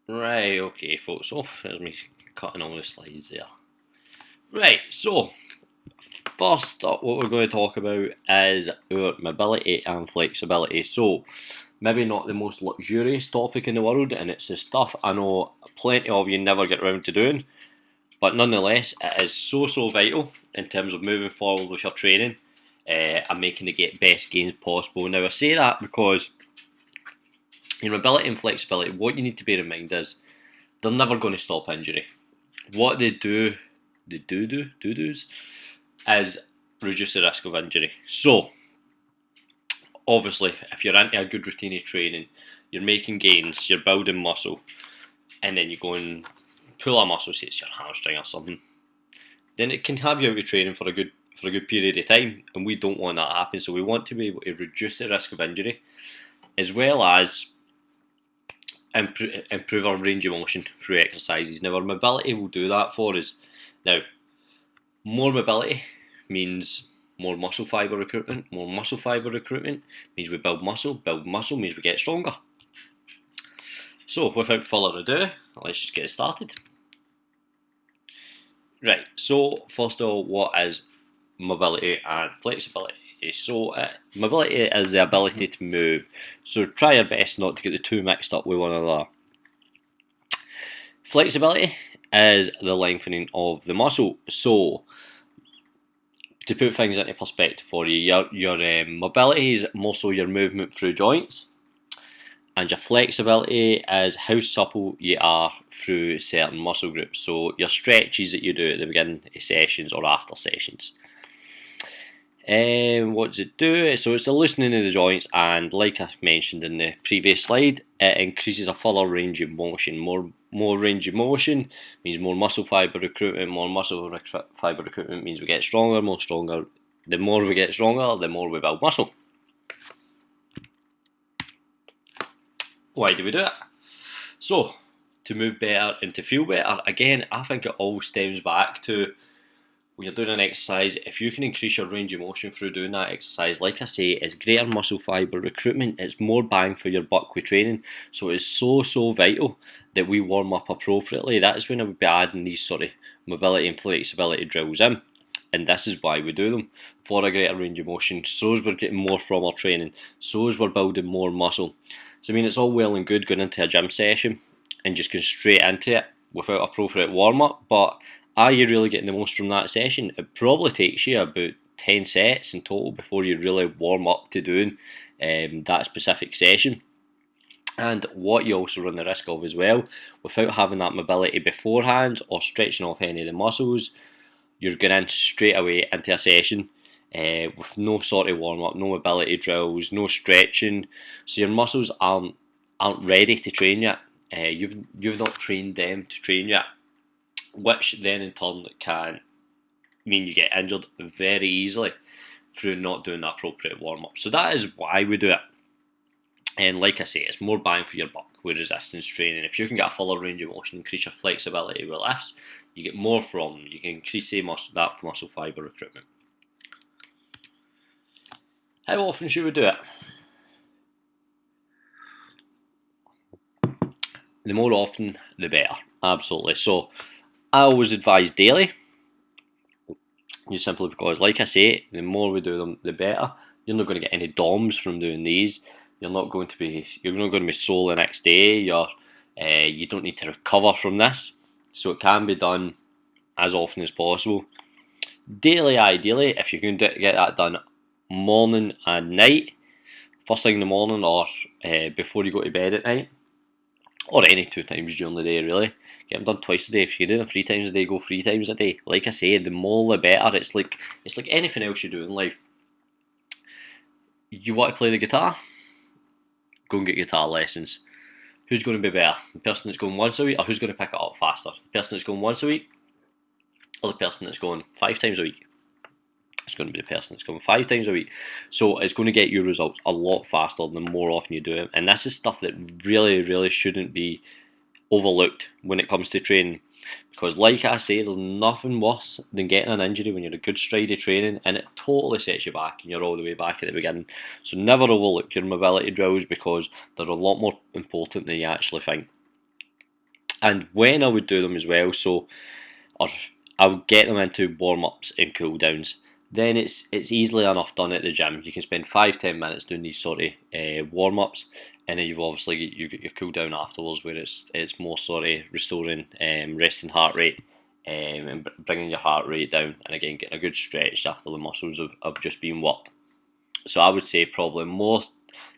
Right, okay, folks. Oh, there's me cutting all the slides there. Right, so first up, what we're going to talk about is our mobility and flexibility. So, maybe not the most luxurious topic in the world, and it's the stuff I know plenty of you never get round to doing, but nonetheless, it is so vital in terms of moving forward with your training and making the best gains possible. Now, I say that because in mobility and flexibility, what you need to bear in mind is they're never going to stop injury. What they do is reduce the risk of injury. So, obviously, if you're into a good routine of training, you're making gains, you're building muscle, and then you go and pull a muscle, say it's your hamstring or something, then it can have you out of training for a good period of time, and we don't want that to happen. So we want to be able to reduce the risk of injury, as well as improve our range of motion through exercises. Now, our mobility will do that for us. Now, more mobility means more muscle fibre recruitment. More muscle fibre recruitment means we build muscle. Build muscle means we get stronger. So, without further ado, let's just get started. Right, so first of all, what is mobility and flexibility? So, mobility is the ability to move. So, try your best not to get the two mixed up with one another. Flexibility is the lengthening of the muscle. So, to put things into perspective for you, your mobility is more so your movement through joints, and your flexibility is how supple you are through certain muscle groups. So your stretches that you do at the beginning of sessions or after sessions. What does it do? So it's a loosening of the joints, and like I mentioned in the previous slide, it increases a further range of motion. More range of motion means more muscle fibre recruitment. More muscle fibre recruitment means we get stronger. More stronger. The more we get stronger, the more we build muscle. Why do we do it? So, to move better and to feel better, again, I think it all stems back to when you're doing an exercise, if you can increase your range of motion through doing that exercise, like I say, it's greater muscle fibre recruitment, it's more bang for your buck with training. So it's so vital that we warm up appropriately. That is when I would be adding these sort of mobility and flexibility drills in. And this is why we do them, for a greater range of motion, so as we're getting more from our training, so as we're building more muscle. So I mean, it's all well and good going into a gym session and just going straight into it without appropriate warm up, but are you really getting the most from that session? It probably takes you about 10 sets in total before you really warm up to doing that specific session. And what you also run the risk of as well, without having that mobility beforehand or stretching off any of the muscles, you're going in straight away into a session with no sort of warm up, no mobility drills, no stretching. So your muscles aren't ready to train yet. You've not trained them to train yet, which then in turn can mean you get injured very easily through not doing the appropriate warm up. So that is why we do it. And like I say, it's more bang for your buck with resistance training. If you can get a fuller range of motion, increase your flexibility with lifts, you get more from them. You can increase that muscle fibre recruitment. How often should we do it? The more often, the better. Absolutely. So I always advise daily. Just simply because, like I say, the more we do them, the better. You're not going to get any DOMs from doing these. You're not going to be sore the next day. You don't need to recover from this, so it can be done as often as possible. Daily, ideally, if you can get that done morning and night, first thing in the morning or before you go to bed at night, or any two times during the day, really. Get them done twice a day. If you do them 3 times a day, go 3 times a day. Like I say, the more the better. It's like anything else you do in life. You want to play the guitar? Go and get guitar lessons. Who's going to be better? The person that's going once a week, or who's going to pick it up faster? The person that's going once a week, or the person that's going 5 times a week? It's going to be the person that's going 5 times a week. So it's going to get you results a lot faster the more often you do it. And this is stuff that really shouldn't be overlooked when it comes to training, because like I say, there's nothing worse than getting an injury when you're a good stride of training and it totally sets you back and you're all the way back at the beginning. So never overlook your mobility drills, because they're a lot more important than you actually think. And when I would do them as well, so or I would get them into warm-ups and cool-downs. Then it's easily enough done at the gym. You can spend 5-10 minutes doing these sort of warm-ups, and then you've obviously you get your cool-down afterwards, where it's more sort of restoring resting heart rate and bringing your heart rate down, and again getting a good stretch after the muscles have just been worked. So I would say probably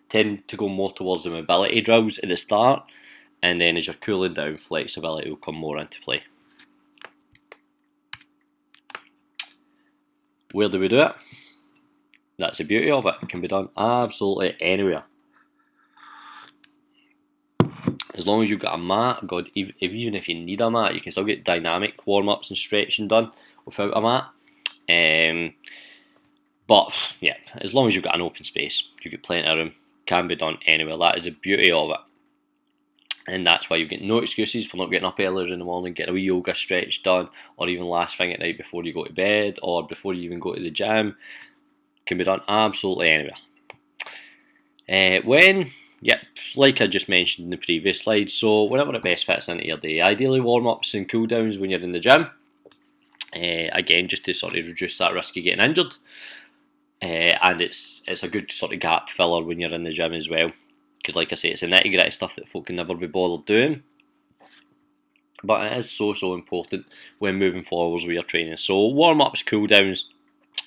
tend to go more towards the mobility drills at the start, and then as you're cooling down, flexibility will come more into play. Where do we do it? That's the beauty of it. It can be done absolutely anywhere. As long as you've got a mat, God, even if you need a mat, you can still get dynamic warm-ups and stretching done without a mat. But yeah, as long as you've got an open space, you get plenty of room. Can be done anywhere. That is the beauty of it. And that's why you get no excuses for not getting up earlier in the morning, getting a wee yoga stretch done, or even last thing at night before you go to bed, or before you even go to the gym. Can be done absolutely anywhere. Like I just mentioned in the previous slide, so whenever it best fits into your day, ideally warm-ups and cool-downs when you're in the gym. Again, just to sort of reduce that risk of getting injured. And it's a good sort of gap filler when you're in the gym as well. Because like I say, it's the nitty-gritty stuff that folk can never be bothered doing. But it is so important when moving forwards with your training. So warm-ups, cool-downs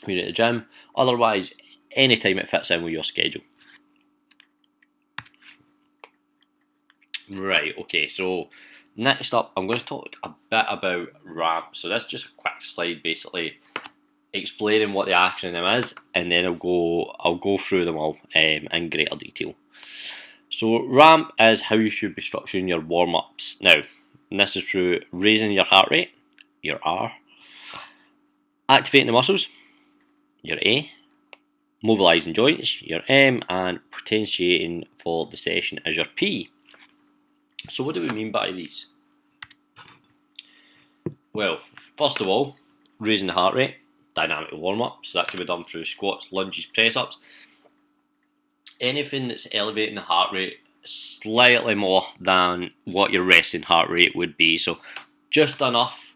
when you're at the gym. Otherwise, anytime it fits in with your schedule. Right, okay, so next up, I'm going to talk a bit about RAMP. So this is just a quick slide basically explaining what the acronym is, and then I'll go through them all in greater detail. So RAMP is how you should be structuring your warm-ups. Now, this is through raising your heart rate, your R, activating the muscles, your A, mobilising joints, your M, and potentiating for the session as your P. So what do we mean by these? Well, first of all, raising the heart rate, dynamic warm-up, so that can be done through squats, lunges, press-ups. Anything that's elevating the heart rate slightly more than what your resting heart rate would be. So just enough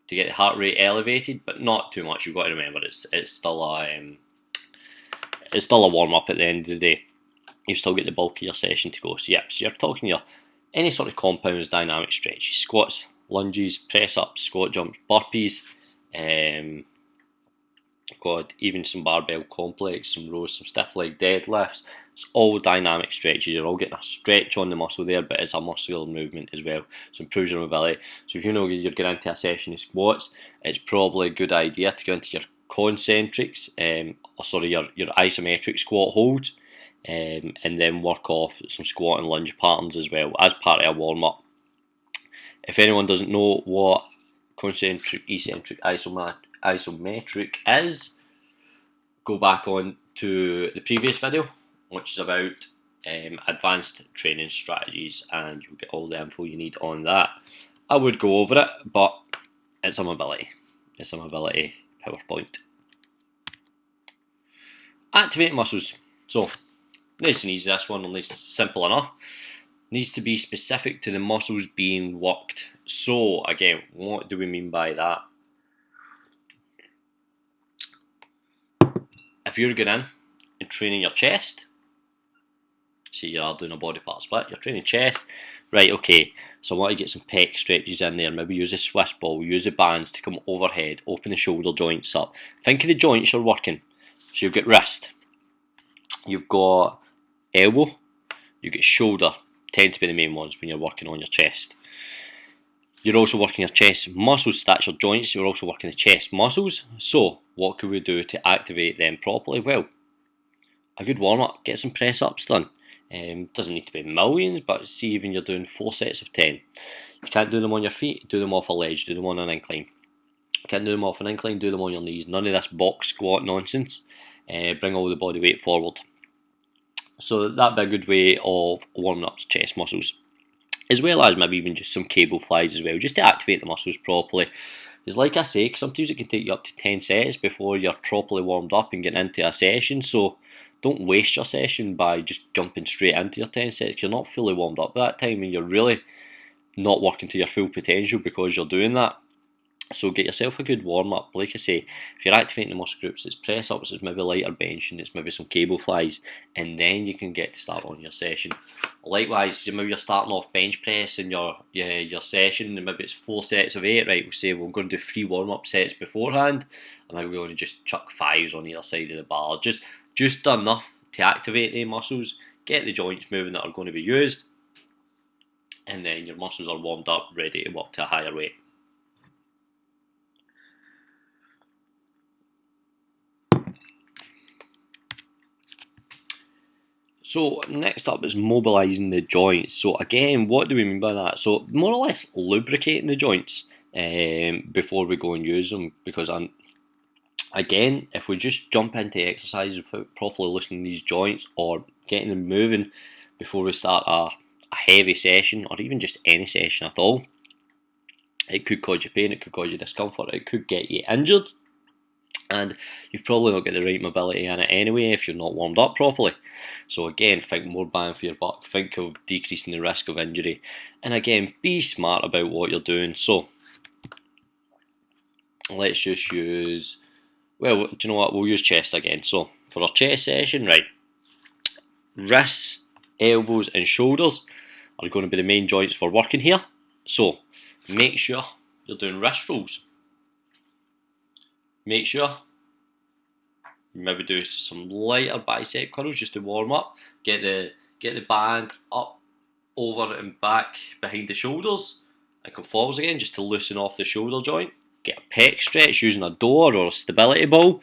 to get the heart rate elevated, but not too much. You've got to remember it's still a warm-up at the end of the day. You still get the bulk of your session to go. So yeah, so you're talking any sort of compounds, dynamic stretches, squats, lunges, press-ups, squat jumps, burpees, even some barbell complex, some rows, some stiff leg deadlifts. It's all dynamic stretches. You're all getting a stretch on the muscle there, but it's a muscular movement as well. So it improves your mobility. So if you know you're getting into a session of squats, it's probably a good idea to go into your concentrics, your isometric squat holds, and then work off some squat and lunge patterns as well as part of a warm-up. If anyone doesn't know what concentric, eccentric, isometric is, go back on to the previous video, which is about advanced training strategies, and you'll get all the info you need on that. I would go over it, but it's a mobility PowerPoint. Activating muscles. So nice and easy, this one, at least simple enough. Needs to be specific to the muscles being worked. So again, what do we mean by that? If you're going in and training your chest, say you are doing a body part split, you're training chest, right, okay, so I want to get some pec stretches in there, maybe use a Swiss ball, use the bands to come overhead, open the shoulder joints up. Think of the joints you're working. So you've got wrist, you've got elbow, you've got shoulder, tend to be the main ones when you're working on your chest. You're also working your chest muscles, that's your joints, you're also working the chest muscles. So what can we do to activate them properly? Well, a good warm-up, get some press-ups done. Doesn't need to be millions, but see, even you're doing 4 sets of 10. You can't do them on your feet, do them off a ledge, do them on an incline. You can't do them off an incline, do them on your knees. None of this box squat nonsense. Bring all the body weight forward. So that'd be a good way of warming up the chest muscles, as well as maybe even just some cable flies as well, just to activate the muscles properly. Because like I say, sometimes it can take you up to 10 sets before you're properly warmed up and getting into a session. So don't waste your session by just jumping straight into your 10 sets. You're not fully warmed up at that time, and you're really not working to your full potential because you're doing that. So get yourself a good warm up. Like I say, if you're activating the muscle groups, it's press ups, it's maybe lighter benching, it's maybe some cable flies, and then you can get to start on your session. Likewise, maybe you're starting off bench press in your session, and maybe it's 4 sets of 8. Right, we'll say we're going to do 3 warm up sets beforehand, and then we're going to just chuck 5s on either side of the bar. Just enough to activate the muscles, get the joints moving that are going to be used, and then your muscles are warmed up, ready to work to a higher weight. So next up is mobilising the joints. So again, what do we mean by that? So more or less lubricating the joints before we go and use them. Because again, if we just jump into exercises without properly loosening these joints or getting them moving before we start a heavy session or even just any session at all, it could cause you pain, it could cause you discomfort, it could get you injured. And you've probably not got the right mobility in it anyway if you're not warmed up properly. So again, think more bang for your buck, think of decreasing the risk of injury, and again, be smart about what you're doing. So let's just use, well, do you know what, we'll use chest again. So for our chest session, right, wrists, elbows and shoulders are going to be the main joints we're working here. So make sure you're doing wrist rolls. Make sure you maybe do some lighter bicep curls just to warm up. Get the band up, over and back behind the shoulders, and come forwards again just to loosen off the shoulder joint. Get a pec stretch using a door or a stability ball.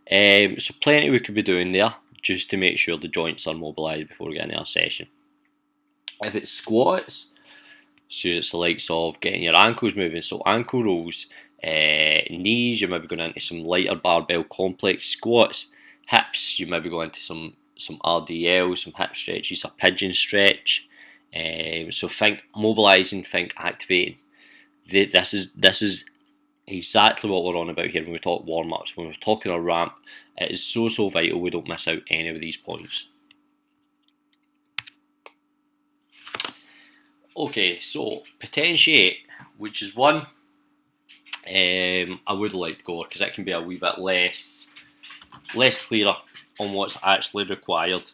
So plenty we could be doing there just to make sure the joints are mobilised before we get into our session. If it's squats, so it's the likes of getting your ankles moving, so ankle rolls. Knees, you might be going into some lighter barbell complex squats. Hips, you might be going into some RDL, some hip stretches, a pigeon stretch. So think mobilising, think activating. This is exactly what we're on about here when we talk warm ups. When we're talking a ramp, it is so vital we don't miss out any of these points. Okay, so potentiate, which is one I would like to go because it can be a wee bit less clearer on what's actually required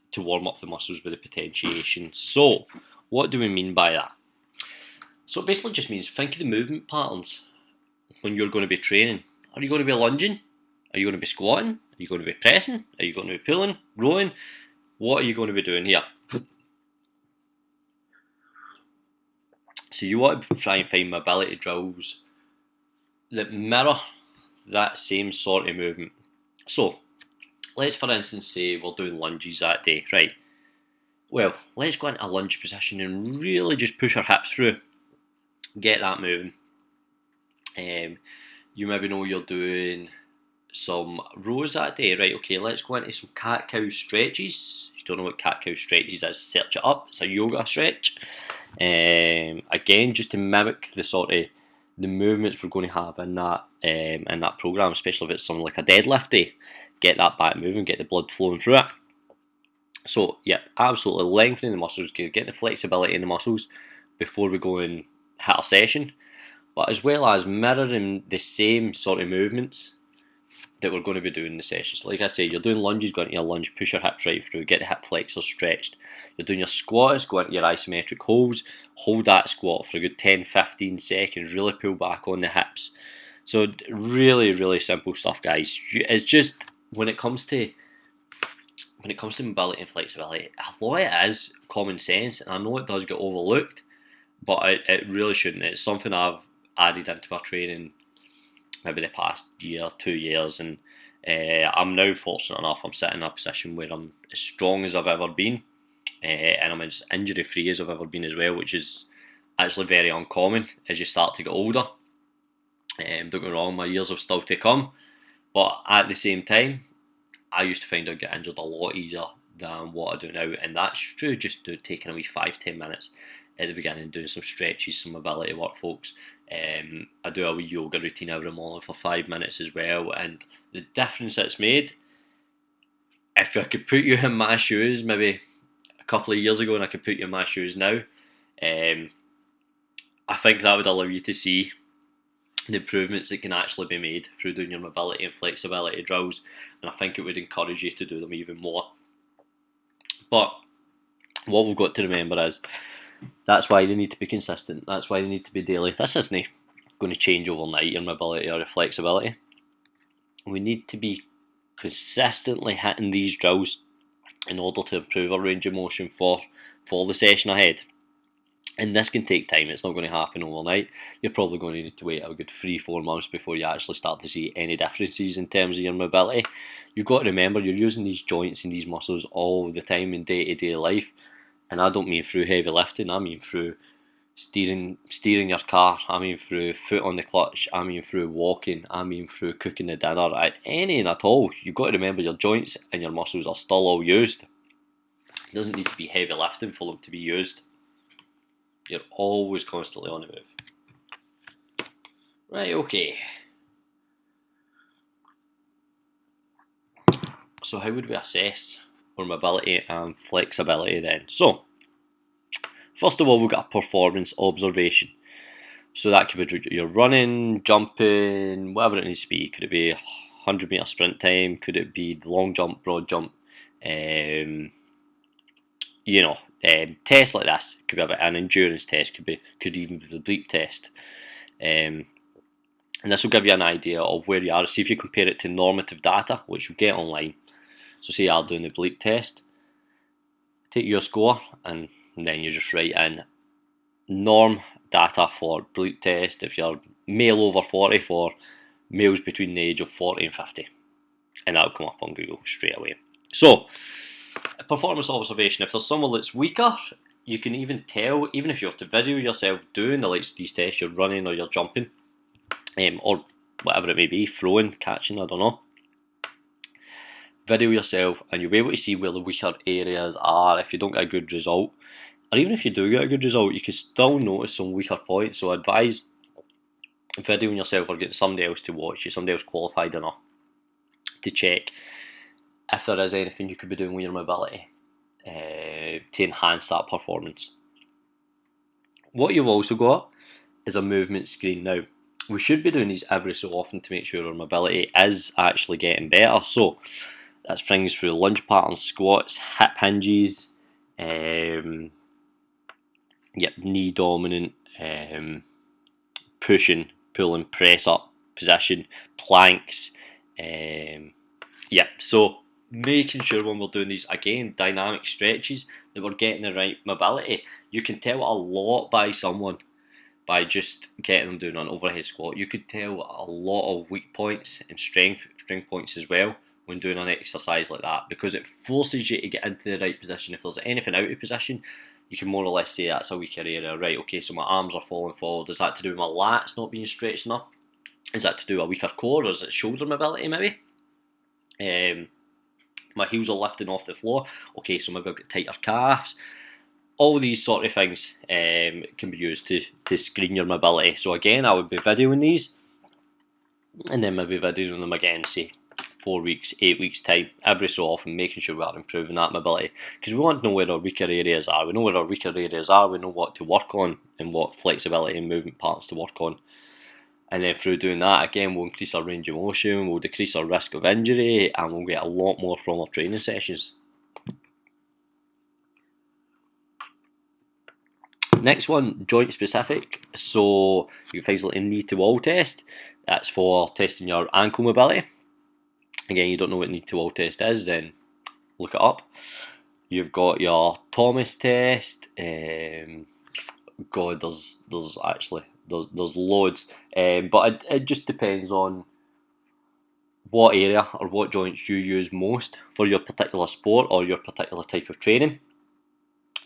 to warm up the muscles with the potentiation. So what do we mean by that? So it basically just means think of the movement patterns when you're going to be training. Are you going to be lunging? Are you going to be squatting? Are you going to be pressing? Are you going to be pulling, rowing? What are you going to be doing here? So you want to try and find mobility drills that mirror that same sort of movement. So let's for instance say we're doing lunges that day, right? Well, let's go into a lunge position and really just push our hips through. Get that moving. You maybe know you're doing some rows that day, right? Okay, let's go into some cat-cow stretches. If you don't know what cat-cow stretches is, search it up. It's a yoga stretch. Again, just to mimic the sort of the movements we're going to have in that program, especially if it's something like a deadlift day. Get that back moving, get the blood flowing through it. So yeah, absolutely lengthening the muscles, get the flexibility in the muscles before we go and hit a session, but as well as mirroring the same sort of movements that we're going to be doing in the sessions. Like I say, you're doing lunges, go into your lunge, push your hips right through, get the hip flexors stretched. You're doing your squats, go into your isometric holds, hold that squat for a good 10-15 seconds, really pull back on the hips. So really simple stuff, guys. It's just when it comes to mobility and flexibility, a lot of it is common sense, and I know it does get overlooked, but it really shouldn't. It's something I've added into my training maybe the past year, 2 years, and I'm now fortunate enough I'm sitting in a position where I'm as strong as I've ever been, and I'm as injury free as I've ever been as well, which is actually very uncommon as you start to get older. Don't get me wrong, my years have still to come, but at the same time, I used to find I'd get injured a lot easier than what I do now, and that's through just taking a wee 5-10 minutes at the beginning, doing some stretches, some mobility work, folks. I do a wee yoga routine every morning for 5 minutes as well, and the difference it's made, if I could put you in my shoes maybe a couple of years ago and I could put you in my shoes now, I think that would allow you to see the improvements that can actually be made through doing your mobility and flexibility drills, and I think it would encourage you to do them even more. But what we've got to remember is that's why they need to be consistent, that's why they need to be daily. This isn't going to change overnight, your mobility or your flexibility. We need to be consistently hitting these drills in order to improve our range of motion for the session ahead. And this can take time, it's not going to happen overnight. You're probably going to need to wait a good 3-4 months before you actually start to see any differences in terms of your mobility. You've got to remember you're using these joints and these muscles all the time in day-to-day life, and I don't mean through heavy lifting, I mean through steering your car, I mean through foot on the clutch, I mean through walking, I mean through cooking the dinner, any and at all. You've got to remember your joints and your muscles are still all used. It doesn't need to be heavy lifting for them to be used. You're always constantly on the move. Right, okay. So how would we assess our mobility and flexibility then? So, first of all, we've got a performance observation. So that could be your running, jumping, whatever it needs to be. Could it be 100 metre sprint time? Could it be the long jump, broad jump? Tests like this could be an endurance test, could even be the bleep test, and this will give you an idea of where you are. See if you compare it to normative data, which you get online. So say you're doing the bleep test, take your score, and then you just write in norm data for bleep test. If you're male over 40, for males between the age of 40 and 50, and that'll come up on Google straight away. So, a performance observation, if there's someone that's weaker, you can even tell, even if you have to video yourself doing the likes of these tests, you're running or you're jumping, or whatever it may be, throwing, catching, I don't know. Video yourself and you'll be able to see where the weaker areas are if you don't get a good result. Or even if you do get a good result, you can still notice some weaker points. So I advise videoing yourself or getting somebody else to watch you, somebody else qualified enough to check if there is anything you could be doing with your mobility to enhance that performance. What you've also got is a movement screen. Now, we should be doing these every so often to make sure our mobility is actually getting better. So that's things through lunge patterns, squats, hip hinges, knee dominant, pushing, pulling, press up position, planks. So making sure when we're doing these, again, dynamic stretches, that we're getting the right mobility. You can tell a lot by someone by just getting them doing an overhead squat. You could tell a lot of weak points and strength points as well when doing an exercise like that, because it forces you to get into the right position. If there's anything out of position, you can more or less say that's a weaker area. Right, okay, so my arms are falling forward. Is that to do with my lats not being stretched enough? Is that to do with a weaker core, or is it shoulder mobility maybe? My heels are lifting off the floor. Okay, so maybe I've got tighter calves. All these sort of things can be used to screen your mobility. So again, I would be videoing these, and then maybe videoing them again, say 4 weeks, 8 weeks time, every so often, making sure we are improving that mobility. Because we want to know where our weaker areas are. We know where our weaker areas are, we know what to work on and what flexibility and movement parts to work on. And then through doing that, again, we'll increase our range of motion, we'll decrease our risk of injury, and we'll get a lot more from our training sessions. Next one, joint specific. So you can find like a knee to wall test. That's for testing your ankle mobility. Again, you don't know what knee to wall test is, then look it up. You've got your Thomas test. God, there's loads, but it just depends on what area or what joints you use most for your particular sport or your particular type of training,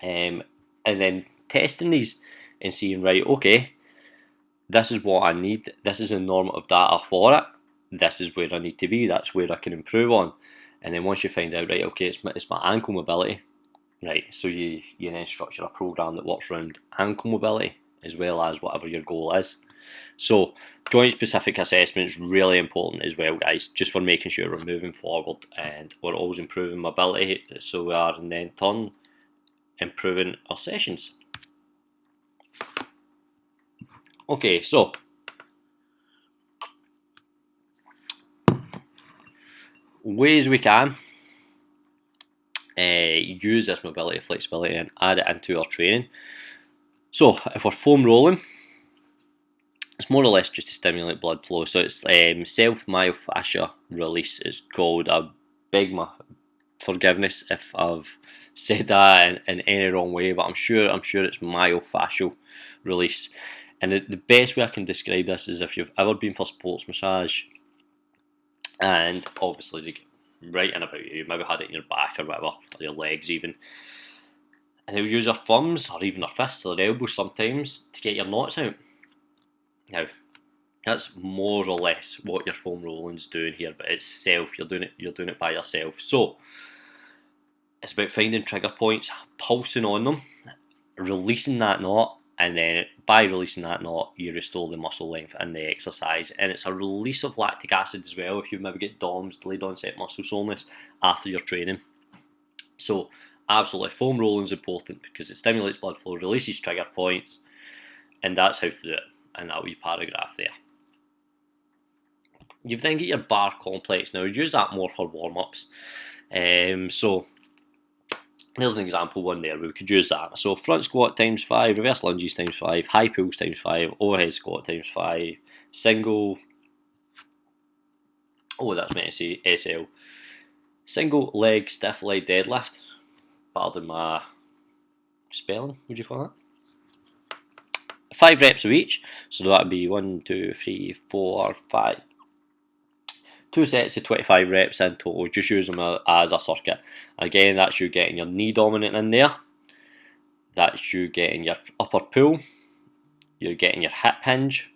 and then testing these and seeing, right, okay, this is what I need, this is the normative data for it, this is where I need to be, that's where I can improve on. And then once you find out, right, okay, it's my ankle mobility, right, so you then structure a program that works around ankle mobility as well as whatever your goal is. So joint specific assessment is really important as well, guys, just for making sure we're moving forward and we're always improving mobility, so we are in then turn improving our sessions. Okay, so ways we can use this mobility flexibility and add it into our training. So if we're foam rolling, it's more or less just to stimulate blood flow. So it's self-myofascia release. It's called. A beg my forgiveness if I've said that in any wrong way, but I'm sure it's myofascial release. And the best way I can describe this is if you've ever been for sports massage, and obviously they get right in about you, maybe had it in your back or whatever, or your legs even, and they'll use their thumbs or even their fists or their elbows sometimes to get your knots out. Now, that's more or less what your foam rolling's doing here, but it's self. You're doing it by yourself. So it's about finding trigger points, pulsing on them, releasing that knot, and then by releasing that knot, you restore the muscle length in the exercise. And it's a release of lactic acid as well if you maybe get DOMS, delayed onset muscle soreness, after your training. So absolutely, foam rolling is important because it stimulates blood flow, releases trigger points, and that's how to do it in that wee paragraph there. You've then got your bar complex. Now, we'd use that more for warm-ups. So there's an example one there. We could use that. So front squat times 5, reverse lunges times 5, high pulls times 5, overhead squat times 5, single. Oh, that's meant to say SL. Single leg stiff leg deadlift. Pardon my spelling. Would you call that? 5 reps of each. So that would be 1, 2, 3, 4, 5. 2 sets of 25 reps in total. Just use them as a circuit. Again, that's you getting your knee dominant in there. That's you getting your upper pull. You're getting your hip hinge.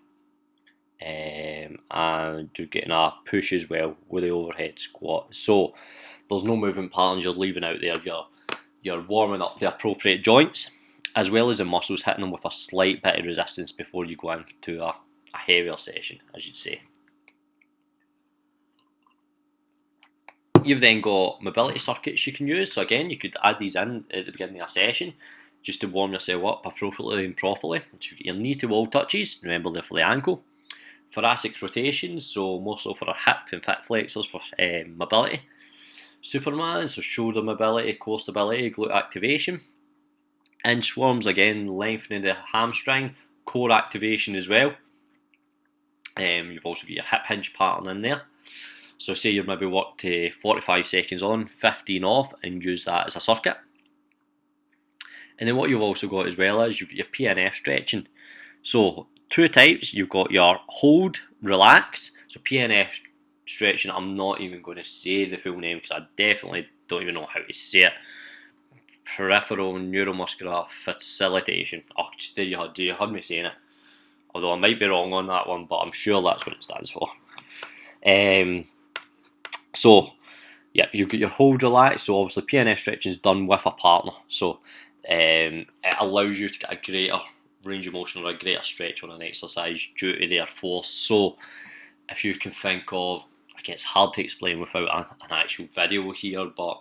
And you're getting a push as well with the overhead squat. So there's no movement patterns you're leaving out there. You're warming up the appropriate joints, as well as the muscles, hitting them with a slight bit of resistance before you go into a heavier session, as you'd say. You've then got mobility circuits you can use. So again, you could add these in at the beginning of a session just to warm yourself up appropriately and properly. So you get your knee to wall touches, remember they're for the ankle. Thoracic rotations, so more so for our hip and foot flexors for mobility. Superman, so shoulder mobility, core stability, glute activation. Inchworms, again, lengthening the hamstring, core activation as well. You've also got your hip hinge pattern in there. So say you maybe work to 45 seconds on, 15 off, and use that as a circuit. And then what you've also got as well is you've got your PNF stretching. So 2 types, you've got your hold, relax. So PNF stretching, I'm not even going to say the full name because I definitely don't even know how to say it. Peripheral neuromuscular facilitation. Oh, there you heard me saying it. Although I might be wrong on that one, but I'm sure that's what it stands for. So, yeah, you get your hold relaxed. So obviously PNF stretching is done with a partner. So it allows you to get a greater range of motion or a greater stretch on an exercise due to their force. So if you can think of, again, it's hard to explain without an actual video here, but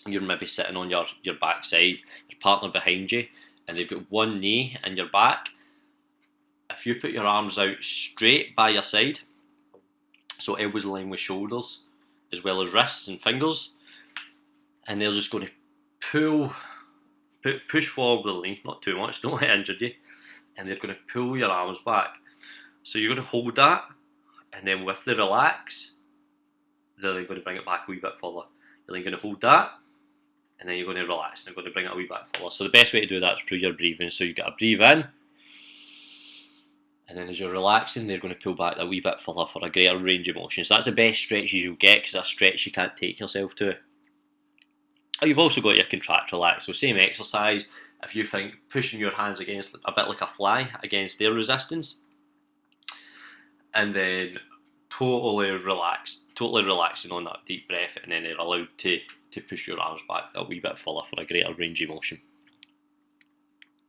you're maybe sitting on your backside, your partner behind you, and they've got one knee in your back. If you put your arms out straight by your side, so elbows aligned with shoulders, as well as wrists and fingers, and they're just going to push forward with the knee, not too much, don't let it injure you, and they're going to pull your arms back. So you're going to hold that, and then with the relax, they're going to bring it back a wee bit further. You're then going to hold that, and then you're going to relax, and they're going to bring it a wee bit further. So the best way to do that is through your breathing. So you got to breathe in, and then as you're relaxing, they're going to pull back that wee bit further for a greater range of motion. So that's the best stretches you'll get, because that's a stretch you can't take yourself to. You've also got your contract relax. So same exercise, if you think pushing your hands against, a bit like a fly, against their resistance, and then totally relaxing on that deep breath, and then they're allowed to push your arms back a wee bit further for a greater range of motion.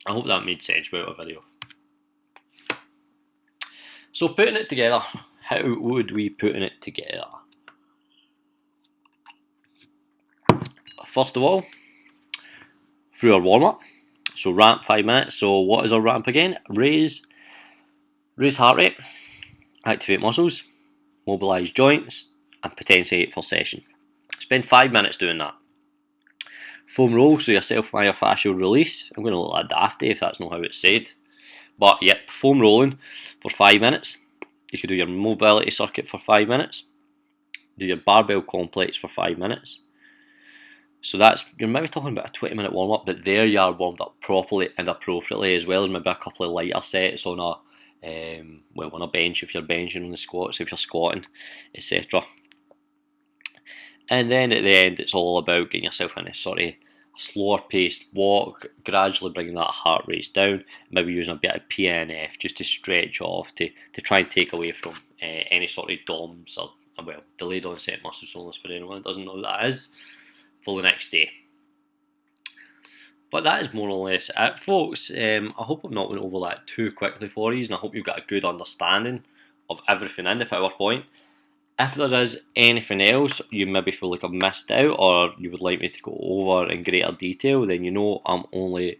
I hope that made sense without a video. So putting it together, how would we putting it together? First of all, through our warm-up, so ramp 5 minutes. So what is our ramp again? Raise, Raise heart rate, activate muscles, mobilise joints, and potentiate for session. Spend 5 minutes doing that. Foam roll, so your self-myofascial release. I'm going to look like dafty if that's not how it's said. But yep, foam rolling for 5 minutes. You could do your mobility circuit for 5 minutes. Do your barbell complex for 5 minutes. So that's, you're maybe talking about a 20-minute warm-up, but there you are warmed up properly and appropriately, as well as maybe a couple of lighter sets on a on a bench if you're benching, on the squats if you're squatting, etc. And then at the end, it's all about getting yourself in a sort of a slower paced walk, gradually bringing that heart rate down, maybe using a bit of PNF just to stretch off, to try and take away from any sort of DOMS or, well, delayed onset muscle soreness for anyone that doesn't know what that is, for the next day. But that is more or less it, folks. I hope I've not went over that too quickly for you, and I hope you've got a good understanding of everything in the PowerPoint. If there is anything else you maybe feel like I've missed out, or you would like me to go over in greater detail, then you know I'm only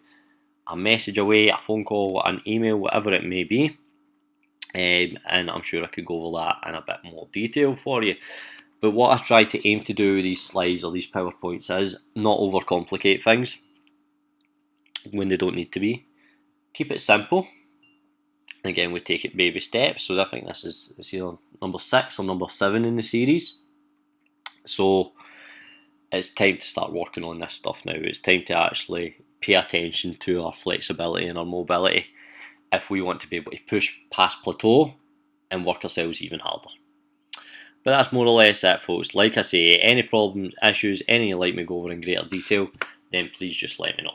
a message away, a phone call, an email, whatever it may be. And I'm sure I could go over that in a bit more detail for you. But what I try to aim to do with these slides or these PowerPoints is not overcomplicate things when they don't need to be. Keep it simple. Again, we take it baby steps. So I think this is either number 6 or number 7 in the series. So it's time to start working on this stuff now. It's time to actually pay attention to our flexibility and our mobility if we want to be able to push past plateau and work ourselves even harder. But that's more or less it, folks. Like I say, any problems, issues, any you'd like me to go over in greater detail, then please just let me know.